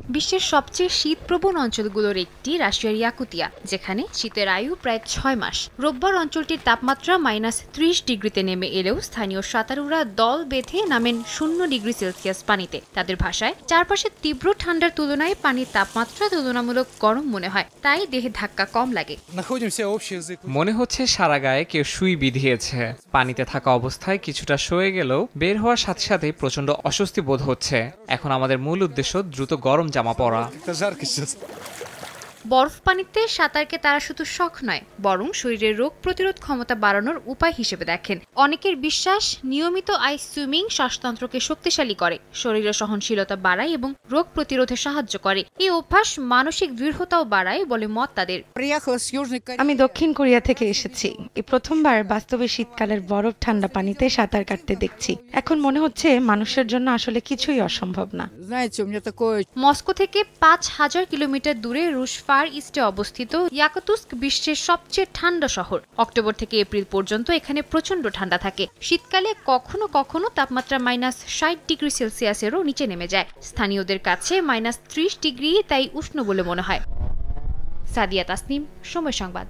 বিশ্বের সবচেয়ে শীতপ্রবণ অঞ্চলগুলোর একটি রাশিয়ার ইয়াকুতিয়া, যেখানে শীতের আয়ু প্রায় ৬ মাস। রোববার অঞ্চলটির তাপমাত্রা -৩০ ডিগ্রিতে নেমে এলেও স্থানীয় সাঁতারুরা দল বেঁধে নামেন 0 ডিগ্রি সেলসিয়াস পানিতে। তাদের ভাষায়, চারপাশে তীব্র ঠান্ডার তুলনায় পানির তাপমাত্রা তুলনামূলক গরম মনে হয়, তাই দেহে ধাক্কা কম লাগে। মনে হচ্ছে সারা গায়ে কেউ সুই বিধিয়েছে। পানিতে থাকা অবস্থায় কিছুটা সয়ে গেলেও বের হওয়ার সাথে সাথে প্রচন্ড অস্বস্তি বোধ হচ্ছে। এখন আমাদের মূল উদ্দেশ্য দ্রুত গরম জামা পরা। বরফ পানিতে সাঁতারকে তারা শুধু শখ নয়, বরং শরীরের রোগ প্রতিরোধ ক্ষমতা বাড়ানোর উপায় হিসেবে দেখেন। অনেকের বিশ্বাস, নিয়মিত আইস সুইমিং শ্বাসতন্ত্রকে শক্তিশালী করে, শরীরের সহনশীলতা বাড়ায় এবং রোগ প্রতিরোধে সাহায্য করে। এই অভ্যাস মানসিক দৃঢ়তাও বাড়ায় বলে মত তাদের। আমি দক্ষিণ কোরিয়া থেকে এসেছি। এই প্রথমবার বাস্তবে শীতকালের বরফ ঠান্ডা পানিতে সাঁতার কাটতে দেখছি। এখন মনে হচ্ছে মানুষের জন্য আসলে কিছুই অসম্ভব না। মস্কো থেকে ৫,০০০ কিলোমিটার দূরে রুশ ফার ইস্টে অবস্থিত ইয়াকুতস্ক বিশ্বের সবচেয়ে ঠান্ডা শহর। অক্টোবর থেকে এপ্রিল পর্যন্ত এখানে প্রচন্ড ঠান্ডা থাকে। শীতকালে কখনো কখনো তাপমাত্রা -৬০ ডিগ্রি সেলসিয়াসেরও নিচে নেমে যায়। স্থানীয়দের কাছে -৩০ ডিগ্রি তাই উষ্ণ বলে মনে হয়। সাদিয়া তাসনিম, সময় সংবাদ।